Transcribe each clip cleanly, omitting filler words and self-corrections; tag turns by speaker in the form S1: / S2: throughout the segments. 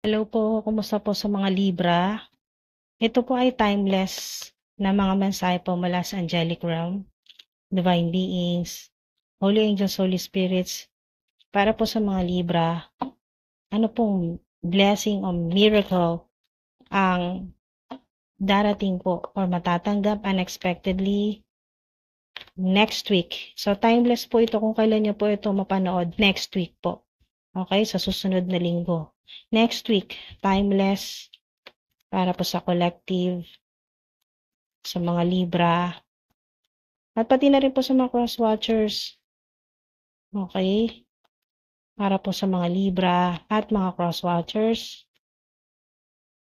S1: Hello po, kumusta po sa mga Libra? Ito po ay timeless na mga mensahe po mula sa angelic realm, divine beings, holy angels, holy spirits, para po sa mga Libra. Ano pong blessing o miracle ang darating po or matatanggap unexpectedly next week. So timeless po ito kung kailan niyo po ito mapanood next week po. Okay, sa susunod na linggo. Next week, timeless para po sa collective, sa mga Libra, at pati na rin po sa mga cross-watchers. Okay? Para po sa mga Libra at mga cross-watchers.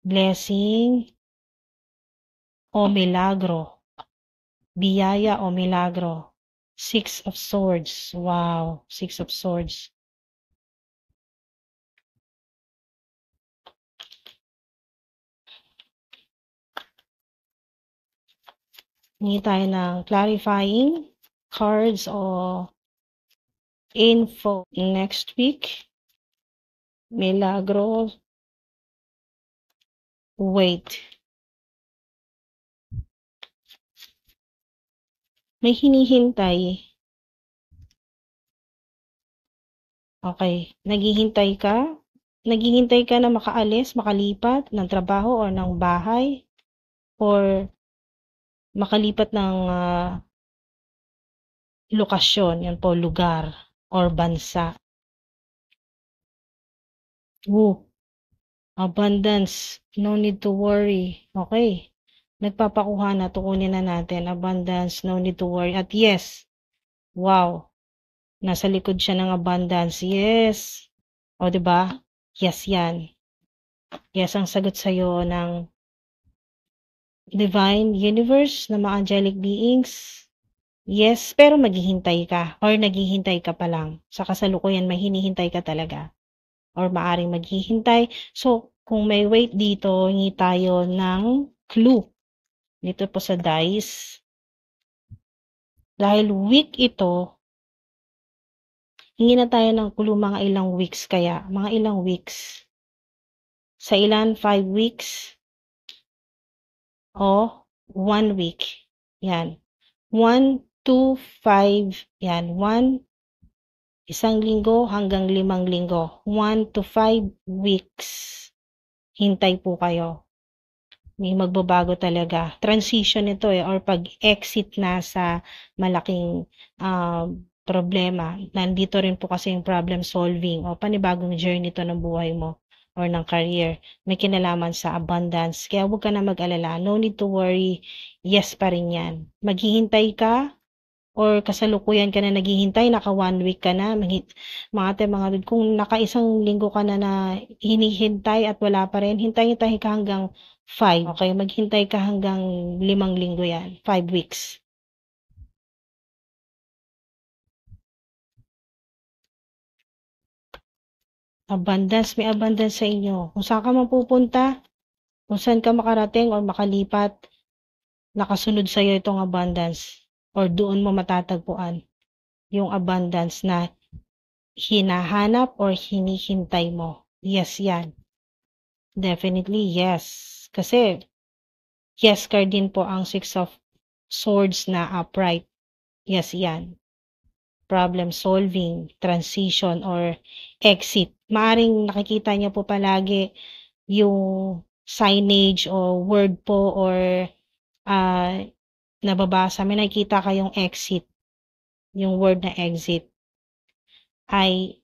S1: Blessing o milagro. Biyaya o milagro. Six of Swords. Wow. Six of Swords. Hingi tayo ng clarifying cards o info next week. Milagro. Wait. May hinihintay. Okay. Naghihintay ka? Naghihintay ka na makaalis, makalipat ng trabaho or ng bahay? Or makalipat ng lokasyon, yan po, lugar or bansa. Abundance, no need to worry. Okay. Nagpapakuha na, tukunin na natin. Abundance, no need to worry. At yes, wow, nasa likod siya ng abundance. Yes. O, diba? Yes yan. Yes, ang sagot sa'yo ng divine universe, na mga angelic beings. Yes, pero maghihintay ka or naghihintay ka pa lang. Sa kasalukuyan, may hinihintay ka talaga or maaring maghihintay. So, kung may wait dito, hingi tayo ng clue dito po sa dice. Dahil week ito, hingi na tayo ng clue mga ilang weeks kaya. Mga ilang weeks. Sa ilan, 5 weeks o 1 week. Yan. 1, 2, 5. Yan. 1, isang linggo hanggang 5 linggo. 1 to 5 weeks. Hintay po kayo. May magbabago talaga. Transition ito or pag-exit na sa malaking problema. Nandito rin po kasi yung problem solving o panibagong journey to ng buhay mo or ng career. May kinalaman sa abundance. Kaya huwag ka na mag-alala. No need to worry. Yes pa rin yan. Maghihintay ka or kasalukuyan ka na naghihintay, naka 1 week ka na, mga kung naka isang linggo ka na hinihintay at wala pa rin, hintay ka hanggang 5. Okay, maghintay ka hanggang 5 linggo yan, 5 weeks. Abundance, may abundance sa inyo. Kung saan ka mapupunta, kung saan ka makarating or makalipat, nakasunod sa'yo itong abundance or doon mo matatagpuan yung abundance na hinahanap or hinihintay mo. Yes, yan. Definitely, yes. Kasi, yes card din po ang Six of Swords na upright. Yes, yan. Problem solving, transition, or exit. Maaring nakikita niyo po palagi yung signage o word po or nababasa. May nakikita kayong exit. Yung word na exit ay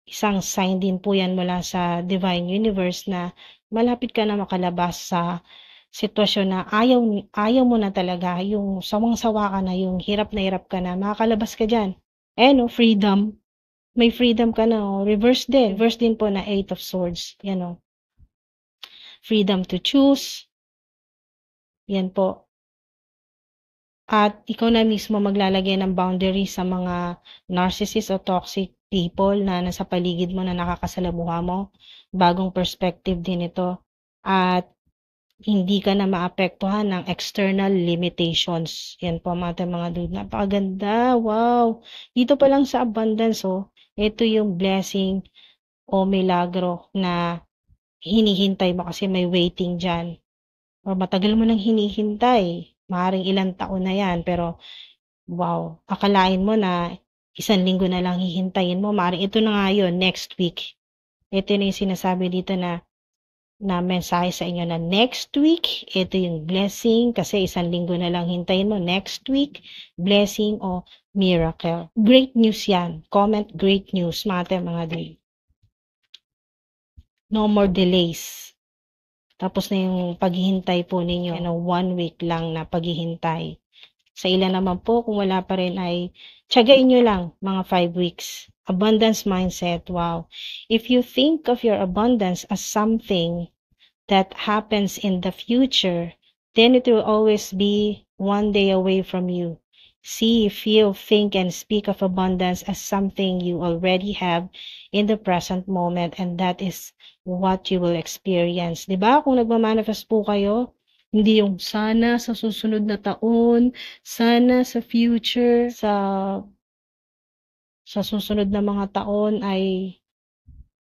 S1: isang sign din po yan mula sa divine universe na malapit ka na makalabas sa sitwasyon na ayaw mo na talaga, yung sawang-sawa ka na, yung hirap ka na, makakalabas ka dyan. No, freedom. May freedom ka na, oh. Reverse din. Reverse din po na 8 of Swords. Yan, oh. Freedom to choose. Yan po. At ikaw na mismo maglalagay ng boundaries sa mga narcissist o toxic people na nasa paligid mo na nakakasalamuha mo. Bagong perspective din ito. At hindi ka na maapektuhan ng external limitations. Yan po mga dude. Napakaganda. Wow. Dito pa lang sa abundance, oh. Ito yung blessing o milagro na hinihintay mo kasi may waiting dyan. Or matagal mo nang hinihintay. Maaaring ilang taon na yan, pero wow, akalain mo na 1 linggo na lang hihintayin mo. Maaaring ito na nga yun, next week. Ito na yung sinasabi dito na mensahe sa inyo na next week, ito yung blessing kasi 1 linggo na lang hintayin mo. Next week, blessing o miracle. Great news yan. Comment great news, mga day. No more delays. Tapos na yung paghihintay po ninyo. 1 week lang na paghihintay. Sa ilan naman po, kung wala pa rin ay tiyagain nyo lang mga 5 weeks. Abundance mindset, wow. If you think of your abundance as something that happens in the future, then it will always be one day away from you. See, feel, think, and speak of abundance as something you already have in the present moment, and that is what you will experience. Diba? Kung nagmamanifest po kayo, hindi yung sana sa susunod na taon, sana sa future, sa susunod na mga taon ay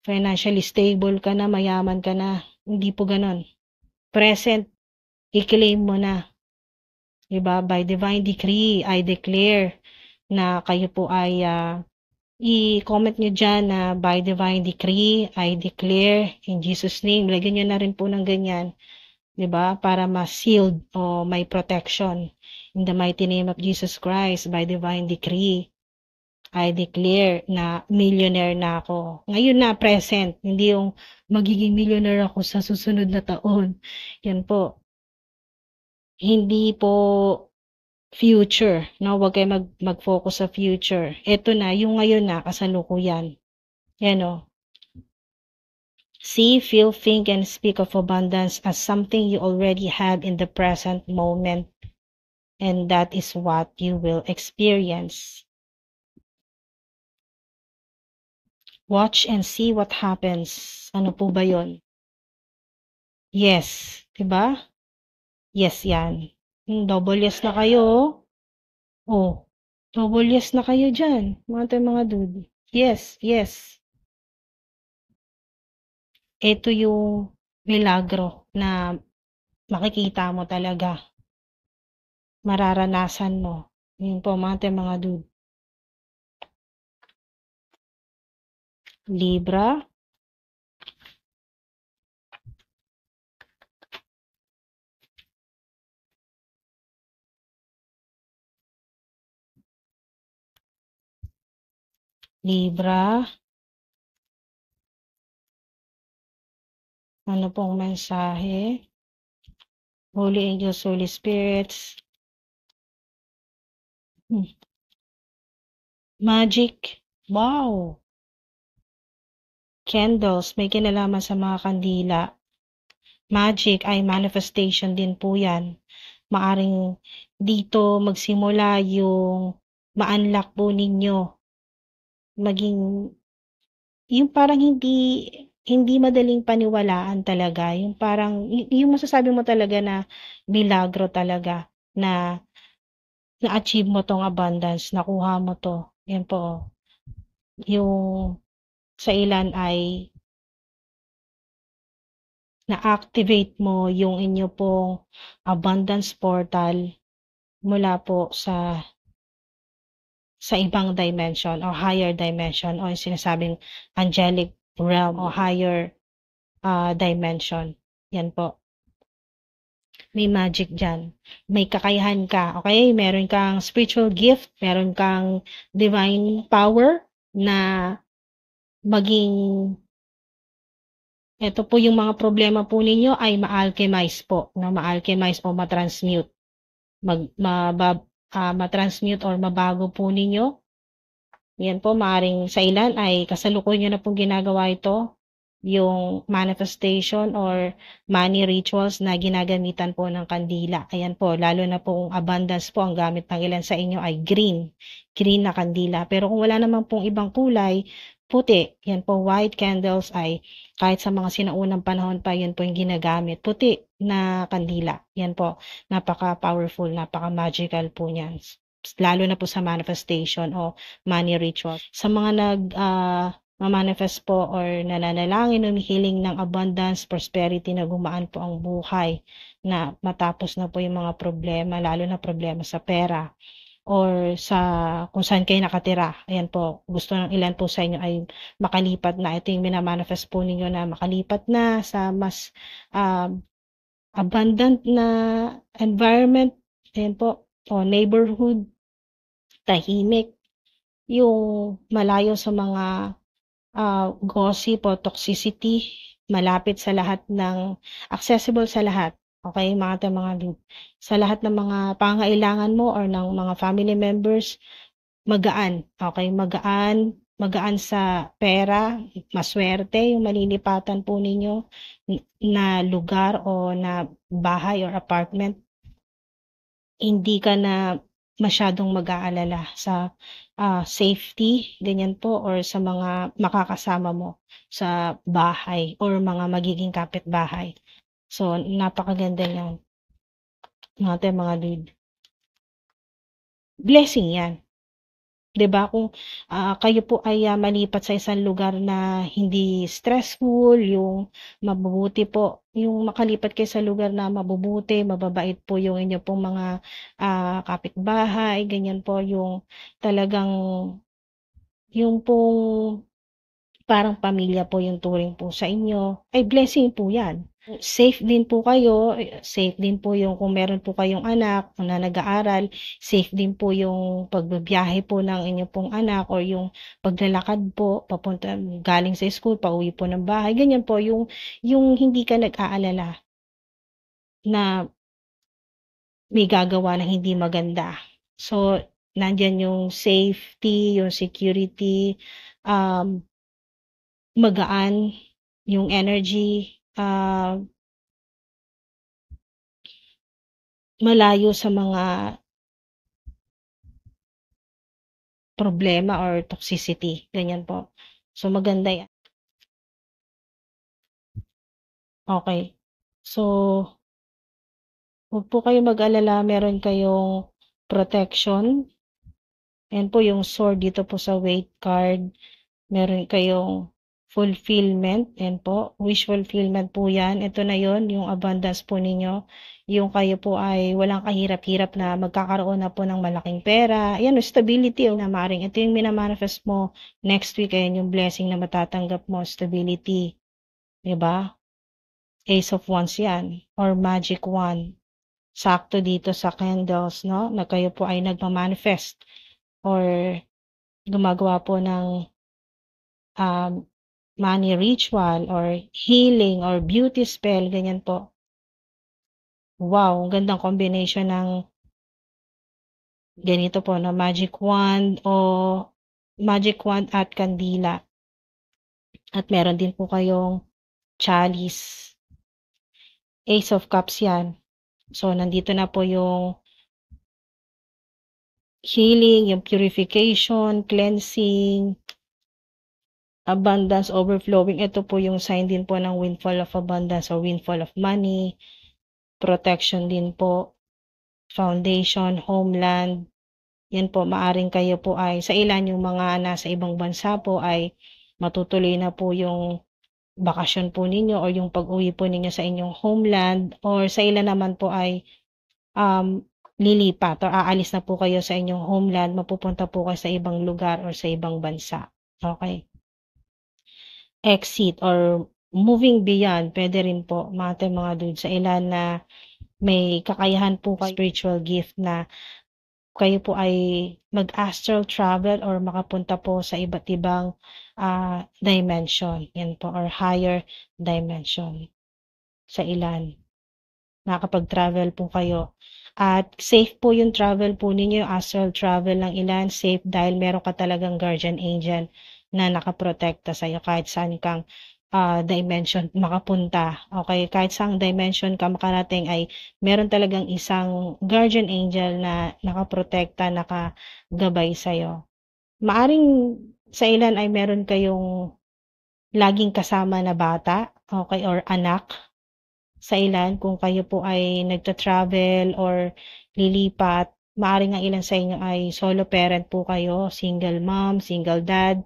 S1: financially stable ka na, mayaman ka na. Hindi po ganon. Present, i-claim mo na. Diba? By divine decree, I declare na kayo po ay i-comment nyo dyan na by divine decree, I declare in Jesus' name. Lagyan nyo na rin po ng ganyan. Diba? Para ma-sealed o may protection. In the mighty name of Jesus Christ, by divine decree, I declare na millionaire na ako. Ngayon na, present. Hindi yung magiging millionaire ako sa susunod na taon. Yan po. Hindi po future, no? Huwag kayo mag-focus sa future. Ito na, yung ngayon na, kasalukuyan. Yan o. See, feel, think, and speak of abundance as something you already have in the present moment. And that is what you will experience. Watch and see what happens. Ano po ba yun? Yes. Diba? Yes yan. Double yes na kayo. Oh, double yes na kayo dyan. Mga dude. Yes, yes. Ito yung milagro na makikita mo talaga. Mararanasan mo. Yun po, mga dude. Libra. Libra. Ano pong mensahe? Holy Angels, Holy Spirits. Magic. Wow. Candles. May kinalaman sa mga kandila. Magic ay manifestation din po yan. Maaring dito magsimula yung ma-unlock po ninyo. Maging, yung parang hindi madaling paniwalaan talaga. Yung parang, yung masasabi mo talaga na milagro talaga na na-achieve mo tong abundance, nakuha mo to. Yan po. Yung sa ilan ay na-activate mo yung inyo pong abundance portal mula po sa ibang dimension o higher dimension o yung sinasabing angelic realm o higher dimension. Yan po. May magic dyan. May kakayahan ka. Okay? Meron kang spiritual gift. Meron kang divine power na maging ito po yung mga problema po ninyo ay ma-alchemize po. No? Ma-alchemize o ma-transmute. Ma-transmute or mabago po ninyo. Yan po, maaring sa ilan ay kasalukuyan nyo na pong ginagawa ito, yung manifestation or money rituals na ginagamitan po ng kandila. Ayan po, lalo na po kung abundance po ang gamit ng ilan sa inyo ay green na kandila. Pero kung wala naman pong ibang kulay, puti. Yan po, white candles ay kahit sa mga sinaunang panahon pa, yan po yung ginagamit. Puti na kandila. Yan po, napaka-powerful, napaka-magical po niyan. Lalo na po sa manifestation o money ritual. Sa mga ma-manifest po or nananalangin, humihiling ng abundance, prosperity na gumaan po ang buhay, na matapos na po yung mga problema, lalo na problema sa pera or sa kung saan kayo nakatira. Ayan po, gusto ng ilan po sa inyo ay makalipat na. Ito yung mina-manifest po ninyo na makalipat na sa mas abundant na environment. Ayan po, o neighborhood, tahimik, yung malayo sa mga gossip o toxicity, malapit sa lahat ng accessible sa lahat. Okay, mga lead. Sa lahat ng mga pangangailangan mo or ng mga family members, magaan. Okay, magaan, magaan sa pera, maswerte yung malilipatan po ninyo na lugar o na bahay or apartment. Hindi ka na masyadong mag-aalala sa safety, ganyan po, or sa mga makakasama mo sa bahay or mga magiging kapitbahay. So, napakaganda niyan, mga lead. Blessing yan. 'Di ba kung kayo po ay malipat sa isang lugar na hindi stressful, yung mabubuti po, yung makalipat kayo sa lugar na mabubuti, mababait po yung inyo pong mga kapitbahay, ganyan po, yung talagang yung pong parang pamilya po yung turing po sa inyo, ay blessing po yan. Safe din po kayo, safe din po yung kung meron po kayong anak na nag-aaral, safe din po yung pagbibiyahe po ng inyong pong anak or yung paglalakad po papunta galing sa school, pauwi po ng bahay, ganyan po yung hindi ka nag-aalala na may gagawa na hindi maganda. So, nandiyan yung safety, yung security, magaan yung energy, malayo sa mga problema or toxicity, ganyan po. So, maganda yan. Okay. So, huwag po kayong mag-alala, meron kayong protection. Ayan po yung sword dito po sa weight card. Meron kayong fulfillment. Ayan po, wish fulfillment po yan. Ito na yon yung abundance po ninyo. Yung kayo po ay walang kahirap-hirap na magkakaroon na po ng malaking pera. Ayan, stability na maring. Ito yung minamanifest mo next week. Ayan yung blessing na matatanggap mo, stability. Diba? Ace of Wands yan. Or Magic Wand. Sakto dito sa candles, no? Na kayo po ay nagmamanifest or gumagawa po ng money ritual or healing or beauty spell, ganyan po. Wow, gandang combination ng ganito po na magic wand at kandila. At meron din po kayong chalice. Ace of Cups yan. So, nandito na po yung healing, yung purification, cleansing, abundance, overflowing. Ito po yung sign din po ng windfall of abundance or windfall of money. Protection din po. Foundation, homeland. Yan po, maaring kayo po ay, sa ilan yung mga nasa ibang bansa po ay matutuloy na po yung bakasyon po ninyo or yung pag-uwi po ninyo sa inyong homeland or sa ilan naman po ay lilipat or aalis na po kayo sa inyong homeland, mapupunta po kayo sa ibang lugar or sa ibang bansa. Okay. Exit or moving beyond, pwede rin po mga dudes sa ilan na may kakayahan po kayo spiritual gift na kayo po ay mag-astral travel or makapunta po sa iba't ibang dimension. Yan po, or higher dimension sa ilan. Nakapag-travel po kayo. At safe po yung travel po ninyo, astral travel ng ilan, safe dahil meron ka talagang guardian angel na nakaprotekta sa'yo kahit saan kang dimension makapunta. Okay, kahit saang dimension ka makarating ay meron talagang isang guardian angel na nakaprotekta, nakagabay sa'yo. Maaring sa ilan ay meron kayong laging kasama na bata, okay, or anak. Sa ilan, kung kayo po ay nagta-travel or lilipat, maaring ang ilan sa inyo ay solo parent po kayo, single mom, single dad,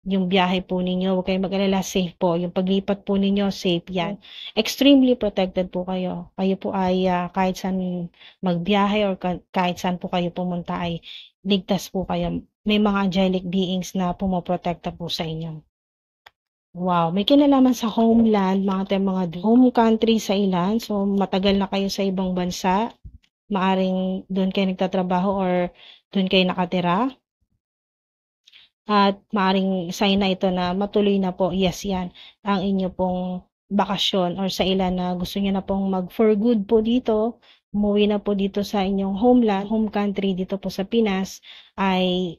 S1: yung biyahe po ninyo, huwag kayong mag-alala, safe po. Yung paglipat po ninyo, safe yan. Extremely protected po kayo. Kayo po ay kahit saan magbiyahe or kahit saan po kayo pumunta ay ligtas po kayo. May mga angelic beings na pumoprotekta po sa inyo. Wow, may kinalaman sa homeland, mga home country sa ilan. So, matagal na kayo sa ibang bansa. Maaring doon kayo nagtatrabaho or doon kayo nakatira. At maaring sign na ito na matuloy na po, yes yan, ang inyo pong bakasyon or sa ilan na gusto niyo na pong mag for good po dito, umuwi na po dito sa inyong homeland, home country dito po sa Pinas, ay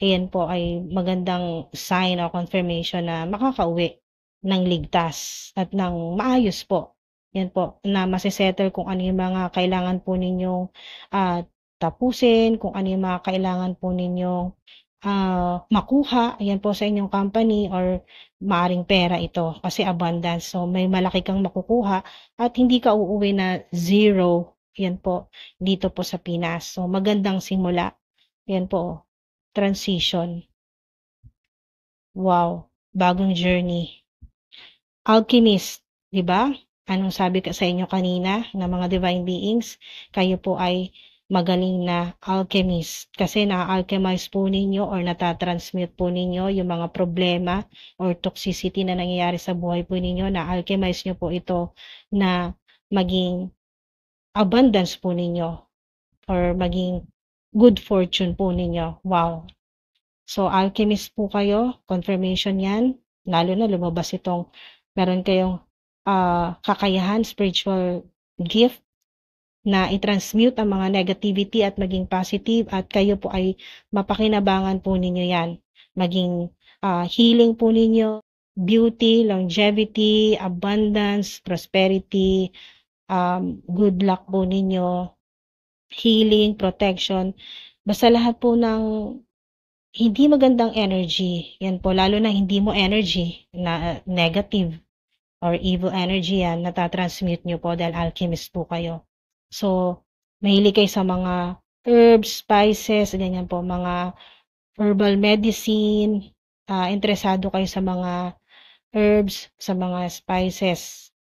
S1: ayan po ay magandang sign o confirmation na makakauwi ng ligtas at ng maayos po. Yan po, na mase-settle kung ano yung mga kailangan po ninyong tapusin, kung ano yung mga kailangan po ninyong makuha, ayan po sa inyong company or maaring pera ito kasi abundance. So, may malaki kang makukuha at hindi ka uuwi na zero. Yan po, dito po sa Pinas. So, magandang simula. Yan po, transition. Wow, bagong journey. Alchemist, 'di ba? Anong sabi sa inyo kanina ng mga divine beings? Kayo po ay magaling na alchemist kasi na-alchemize po ninyo or natatransmute po ninyo yung mga problema or toxicity na nangyayari sa buhay po ninyo, na-alchemize nyo po ito na maging abundance po ninyo or maging good fortune po ninyo. Wow. So, alchemist po kayo, confirmation yan, lalo na lumabas itong meron kayong kakayahan, spiritual gift na i-transmute ang mga negativity at maging positive at kayo po ay mapakinabangan po ninyo yan. Maging healing po ninyo, beauty, longevity, abundance, prosperity, good luck po ninyo, healing, protection. Basta lahat po ng hindi magandang energy, yan po, lalo na hindi mo energy na negative or evil energy yan, natatransmute nyo po dahil alchemist po kayo. So, mahilig kayo sa mga herbs, spices, ganyan po, mga herbal medicine, interesado kayo sa mga herbs, sa mga spices,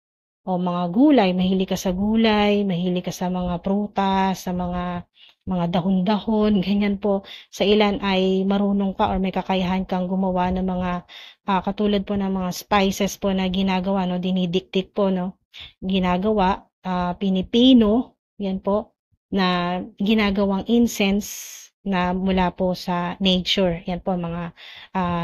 S1: o mga gulay, mahilig ka sa gulay, mahilig ka sa mga prutas, sa mga dahon-dahon, ganyan po. Sa ilan ay marunong ka or may kakayahan kang gumawa ng mga katulad po ng mga spices po na ginagawa, no, dinidiktik po, no, ginagawa, pinipino, yan po, na ginagawang incense na mula po sa nature. Yan po, mga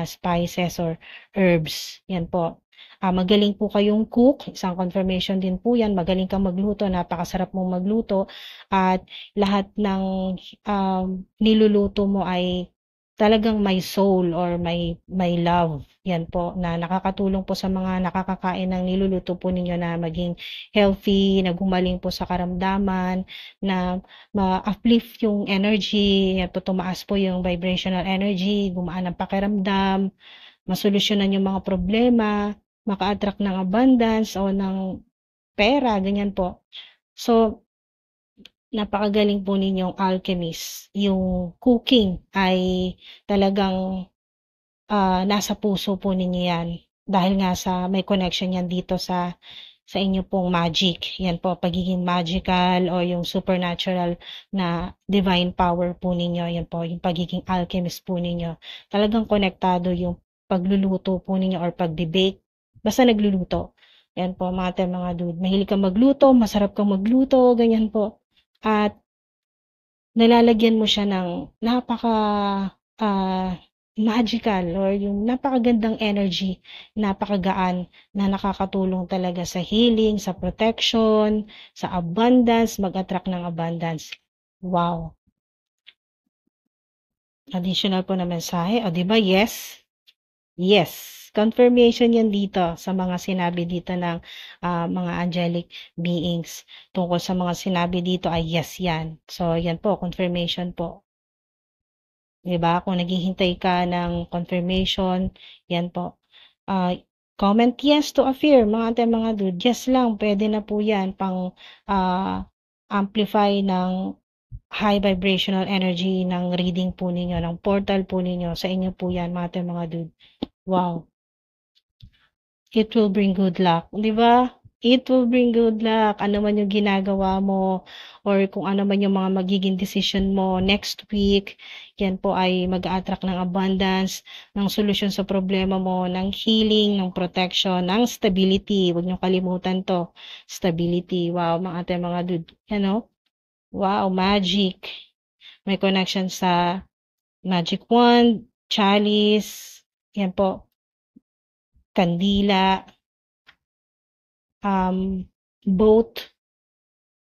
S1: spices or herbs. Yan po. Magaling po kayong cook, isang confirmation din po yan, magaling kang magluto, napakasarap mong magluto, at lahat ng niluluto mo ay talagang may soul or may love. Yan po, na nakakatulong po sa mga nakakakain ng niluluto po ninyo na maging healthy, na gumaling po sa karamdaman, na ma-uplift yung energy, yan po, tumaas po yung vibrational energy, gumaan ang pakiramdam, masolusyonan yung mga problema, maka-attract ng abundance o ng pera, ganyan po. So, napakagaling po ninyong alchemist. Yung cooking ay talagang nasa puso po ninyo yan. Dahil nga sa may connection yan dito sa inyo pong magic. Yan po, pagiging magical o yung supernatural na divine power po ninyo. Yan po, yung pagiging alchemist po ninyo. Talagang konektado yung pagluluto po ninyo or pagbe-bake. Basta nagluluto. Yan po, mga dude. Mahilig kang magluto, masarap kang magluto, ganyan po. At nalalagyan mo siya ng napaka magical or yung napakagandang energy, napakagaan na nakakatulong talaga sa healing, sa protection, sa abundance, mag-attract ng abundance. Wow. Additional po na mensahe. O, diba? Yes. Yes. Confirmation yan dito sa mga sinabi dito ng mga angelic beings. Tungkol sa mga sinabi dito ay yes yan. So, yan po, confirmation po. Diba? Kung naghihintay ka ng confirmation, yan po. Comment yes to affirm, mga dude. Yes lang, pwede na po yan pang amplify ng high vibrational energy ng reading po ninyo, ng portal po ninyo. Sa inyo po yan, mga dude. Wow. It will bring good luck, 'di ba? It will bring good luck. Ano man yung ginagawa mo or kung ano man yung mga magiging decision mo next week, yan po ay mag-a-attract ng abundance, ng solusyon sa problema mo, ng healing, ng protection, ng stability. Huwag niyong kalimutan 'to, stability. Wow, mga ate, mga dude, ano? Wow, magic. May connection sa magic wand, chalice, yan po, kandila, boat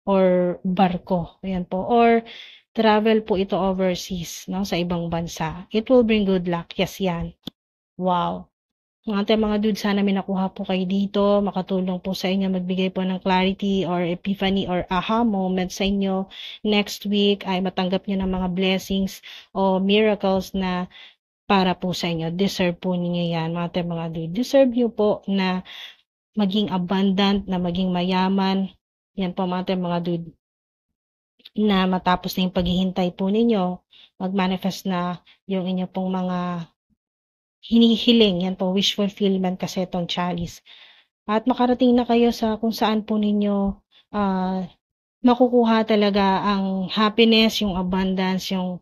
S1: or barko, ayan po, or travel po ito overseas, 'no, sa ibang bansa. It will bring good luck, yes, yan. Wow! Mga ate, mga dude, sana may nakuha po kayo dito, makatulong po sa inyo, magbigay po ng clarity or epiphany or aha moment sa inyo. Next week ay matanggap niyo ng mga blessings o miracles na para po sa inyo. Deserve po ninyo yan, mga ate, mga dude. Deserve niyo po na maging abundant, na maging mayaman. Yan po, mga ate, mga dude. Na matapos na yung paghihintay po ninyo, mag-manifest na yung inyo pong mga hinihiling. Yan po, wish fulfillment kasi itong chalice. At makarating na kayo sa kung saan po ninyo ah, makukuha talaga ang happiness, yung abundance, yung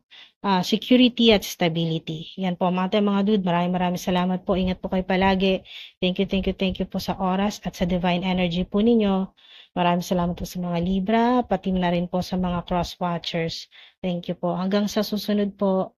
S1: security at stability. Yan po, mga dude, maraming salamat po. Ingat po kayo palagi. Thank you po sa oras at sa divine energy po ninyo. Maraming salamat po sa mga Libra, pati na rin po sa mga cross watchers. Thank you po. Hanggang sa susunod po.